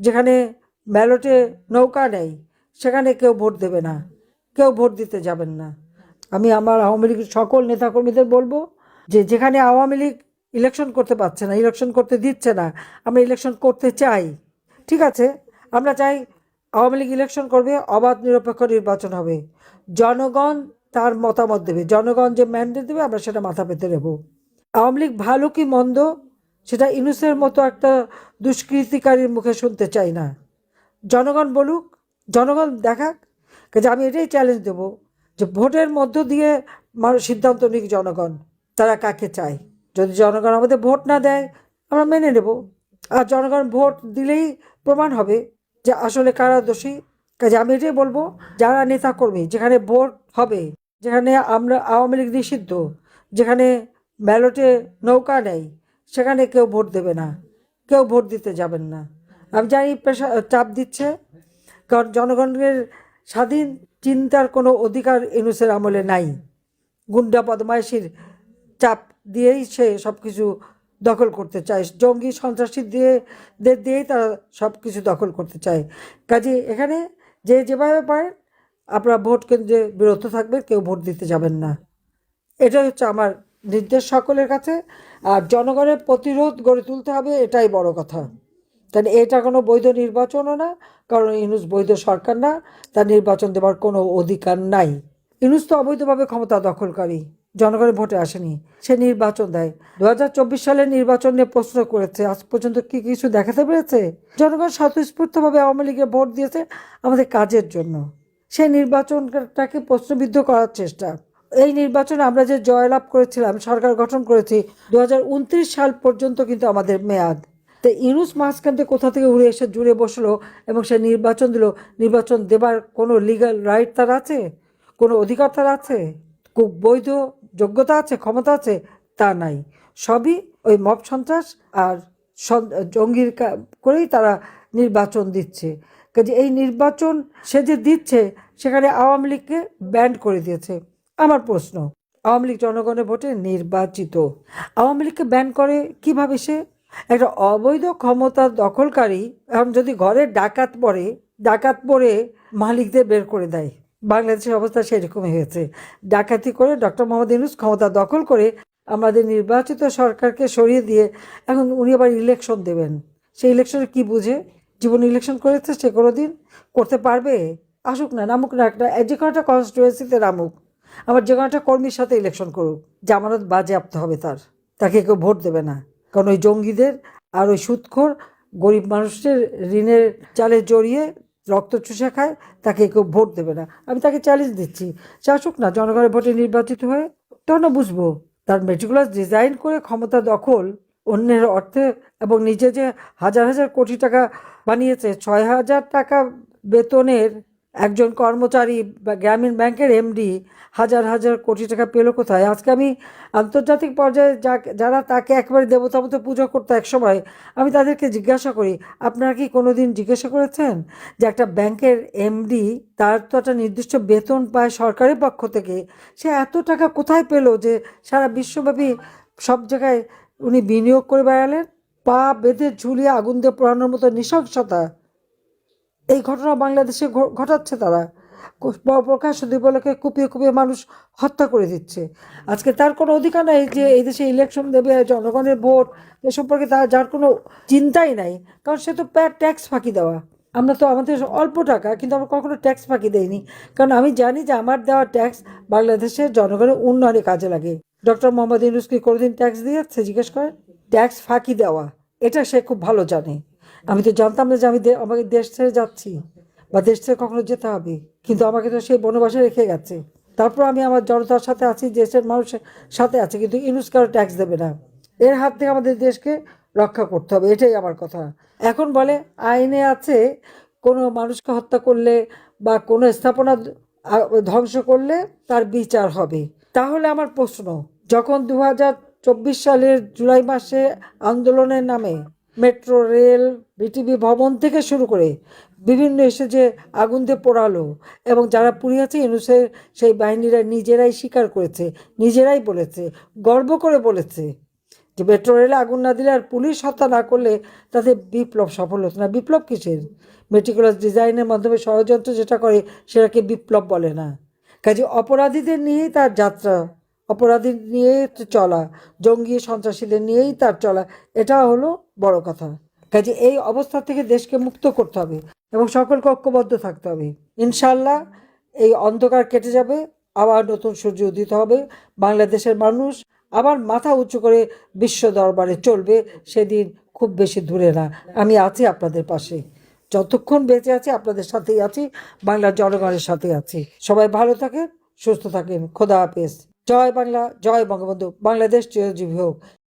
যেখানে ব্যালটে নৌকা নেই সেখানে কেউ ভোট দেবে না, কেউ ভোট দিতে যাবেন না। আমি আমার আওয়ামী লীগের সকল নেতাকর্মীদের বলবো যে যেখানে আওয়ামী লীগ ইলেকশন করতে পারছে না, ইলেকশন করতে দিচ্ছে না, আমরা ইলেকশন করতে চাই। ঠিক আছে, আমরা চাই আওয়ামী লীগ ইলেকশন করবে, অবাধ নিরপেক্ষ নির্বাচন হবে, জনগণ তার মতামত দেবে, জনগণ যে ম্যান্ডেট দেবে আমরা সেটা মাথা পেতে নেব। আওয়ামী লীগ ভালো কি মন্দ সেটা ইউনূসের মতো একটা দুষ্কৃতিকারীর মুখে শুনতে চাই না। জনগণ বলুক, জনগণ দেখাক। কাজে আমি এটাই চ্যালেঞ্জ দেবো যে ভোটের মধ্য দিয়ে মানুষ সিদ্ধান্ত নিক, জনগণ তারা কাকে চায়। যদি জনগণ আমাদের ভোট না দেয় আমরা মেনে নেব, আর জনগণ ভোট দিলেই প্রমাণ হবে যে আসলে কারা দোষী। কাজে আমি এটাই বলবো, যারা নেতাকর্মী যেখানে ভোট হবে, যেখানে আমরা আওয়ামী লীগ নিষিদ্ধ, যেখানে ব্যালটে নৌকা নেই সেখানে কেউ ভোট দেবে না, কেউ ভোট দিতে যাবেন না। আমি জানি চাপ দিচ্ছে, কারণ জনগণের স্বাধীন চিন্তার কোনো অধিকার ইউনূসের আমলে নাই। গুন্ডা বদমাইশির চাপ দিয়েই সে সব কিছু দখল করতে চায়, জঙ্গি সন্ত্রাসী দিয়েই তারা সব কিছু দখল করতে চায়। কাজে এখানে যে যেভাবে পারেন আপনারা ভোট কেন্দ্রে বিরত থাকবেন, কেউ ভোট দিতে যাবেন না। এটাই হচ্ছে আমার নির্দেশ সকলের কাছে। আর জনগণের প্রতিরোধ গড়ে তুলতে হবে, এটাই বড় কথা। কারণ এটা কোনো বৈধ নির্বাচনও না, কারণ ইউনূস বৈধ সরকার না, তার নির্বাচন দেওয়ার কোনো অধিকার নাই। ইউনূস তো অবৈধভাবে ক্ষমতা দখলকারী, জনগণের ভোটে আসেনি, সে নির্বাচন দেয়। 2024 সালের নির্বাচন নিয়ে প্রশ্ন করেছে, আজ পর্যন্ত কি কিছু দেখাতে পেরেছে? জনগণ স্বতঃস্ফূর্তভাবে আওয়ামী লীগের ভোট দিয়েছে আমাদের কাজের জন্য, সেই নির্বাচনটাকে প্রশ্নবিদ্ধ করার চেষ্টা। এই নির্বাচনে আমরা যে জয়লাভ করেছিলাম, সরকার গঠন করেছি, 2029 সাল পর্যন্ত কিন্তু আমাদের মেয়াদ। তো ইউনূস মাঝখান থেকে কোথা থেকে উড়ে এসে জুড়ে বসলো এবং সে নির্বাচন দিল। নির্বাচন দেবার কোনো লিগ্যাল রাইট তার আছে? কোনো অধিকার তার আছে? খুব বৈধ যোগ্যতা আছে, ক্ষমতা আছে? তা নাই। সবই ওই মব সন্ত্রাস আর জঙ্গির করেই তারা নির্বাচন দিচ্ছে। কাজে এই নির্বাচন সে যে দিচ্ছে সেখানে আওয়ামী লীগকে ব্যান্ড করে দিয়েছে। আমার প্রশ্ন, আওয়ামী লীগ জনগণের ভোটে নির্বাচিত, আওয়ামী লীগকে ব্যান করে কিভাবে? সে একটা অবৈধ ক্ষমতা দখলকারী। এখন যদি ঘরে ডাকাত পড়ে মালিকদের বের করে দেয়, বাংলাদেশের অবস্থা সেরকমই হয়েছে। ডাকাতি করে ডক্টর মোহাম্মদ ইউনূস ক্ষমতা দখল করে আমাদের নির্বাচিত সরকারকে সরিয়ে দিয়ে এখন উনি আবার ইলেকশন দেবেন। সেই ইলেকশনে কি বুঝে? জীবন ইলেকশন করেছে সে কোনোদিন? করতে পারবে? আসুক না, নামুক না, যে কোনো একটা কনস্টিটুয়েন্সিতে নামুক, আবার যে কোনো একটা কর্মীর সাথে ইলেকশন করুক, জামানত বাজেয়াপ্ত হবে তাকে কেউ ভোট দেবে না। কারণ ওই জঙ্গিদের আর ওই সুদখোর গরিব মানুষের ঋণের চালে জড়িয়ে রক্ত চুষে খায়, তাকে কেউ ভোট দেবে না। আমি তাকে চ্যালেঞ্জ দিচ্ছি, সে আসুক না, জনগণের ভোটে নির্বাচিত হয়ে, তখন বুঝবো। তার মেটিকুলাস ডিজাইন করে ক্ষমতা দখল, অন্যের অর্থে, এবং নিজে যে হাজার হাজার কোটি টাকা বানিয়েছে, 6,000 টাকা বেতনের একজন কর্মচারী বা গ্রামীণ ব্যাংকের এমডি হাজার হাজার কোটি টাকা পেল কোথায়? আজকে আমি আন্তর্জাতিক পর্যায়ে যারা তাকে একবারে দেবতা মতো পুজো করতো একসময়, আমি তাদেরকে জিজ্ঞাসা করি, আপনারা কি কোনো দিন জিজ্ঞাসা করেছেন যে একটা ব্যাংকের এমডি, তার তো একটা নির্দিষ্ট বেতন পায় সরকারের পক্ষ থেকে, সে এত টাকা কোথায় পেল যে সারা বিশ্বব্যাপী সব জায়গায় উনি বিনিয়োগ করে বেড়ালেন? পা বেঁধে ঝুলিয়ে আগুন দিয়ে পোড়ানোর মতো নৃশংসতা এই ঘটনা বাংলাদেশে ঘটাচ্ছে তারা। প্রকাশ্য দিবালোকে কুপিয়ে কুপিয়ে মানুষ হত্যা করে দিচ্ছে। আজকে তার কোনো অধিকার নাই যে এই দেশে ইলেকশন দেবে, জনগণের ভোট এ সম্পর্কে তার যার কোনো চিন্তাই নাই, কারণ সে তো ট্যাক্স ফাঁকি দেওয়া। আমরা তো আমাদের অল্প টাকা, কিন্তু আমরা কখনো ট্যাক্স ফাঁকি দেইনি, কারণ আমি জানি যে আমার দেওয়া ট্যাক্স বাংলাদেশের জনগণের উন্নয়নে কাজে লাগে। ডক্টর মোহাম্মদ ইউনূস কি কোনোদিন ট্যাক্স দিয়েছে? জিজ্ঞেস করেন। ট্যাক্স ফাঁকি দেওয়া এটা সে খুব ভালো জানে। আমি তো জানতাম না যে আমি আমাকে দেশ ছেড়ে যাচ্ছি বা দেশ ছেড়ে কখনো যেতে হবে, কিন্তু আমাকে তো সেই বনবাসে রেখে গেছে। তারপর আমি আমার জনতার সাথে আছি, দেশের মানুষের সাথে আছি, কিন্তু ইউনূস কারো ট্যাক্স দেবে না। এর হাত থেকে আমাদের দেশকে রক্ষা করতে হবে, এটাই আমার কথা। এখন বলে আইনে আছে, কোনো মানুষকে হত্যা করলে বা কোনো স্থাপনা ধ্বংস করলে তার বিচার হবে। তাহলে আমার প্রশ্ন, যখন 2024 সালের জুলাই মাসে আন্দোলনের নামে মেট্রো রেল, বিটিভি ভবন থেকে শুরু করে বিভিন্ন এসে যে আগুন দিয়ে পোড়ালো, এবং যারা পুড়িয়েছে ইউনূসের সেই বাহিনীরা নিজেরাই স্বীকার করেছে, নিজেরাই বলেছে, গর্ব করে বলেছে যে যে মেট্রো রেলে আগুন না দিলে আর পুলিশ হত্যা না করলে তাতে বিপ্লব সফল হতো না। বিপ্লব কিসের? মেটিকুলাস ডিজাইনের মাধ্যমে ষড়যন্ত্র যেটা করে সেটাকে বিপ্লব বলে না। কাজে অপরাধীদের নিয়েই তার যাত্রা, অপরাধী নিয়ে চলা, জঙ্গি সন্ত্রাসীদের নিয়েই তার চলা, এটা হলো বড় কথা। কাজে এই অবস্থা থেকে দেশকে মুক্ত করতে হবে এবং সকলকে ঐক্যবদ্ধ থাকতে হবে। ইনশাল্লাহ এই অন্ধকার কেটে যাবে, আবার নতুন সূর্য উদিত হবে, বাংলাদেশের মানুষ আবার মাথা উঁচু করে বিশ্ব দরবারে চলবে, সেদিন খুব বেশি দূরে না। আমি আছি আপনাদের পাশে, যতক্ষণ বেঁচে আছি আপনাদের সাথেই আছি, বাংলার জনগণের সাথে আছি। সবাই ভালো থাকেন, সুস্থ থাকেন। খোদা হাফেজ। জয় বাংলা, জয় বঙ্গবন্ধু। বাংলাদেশ চিরজীবী হোক।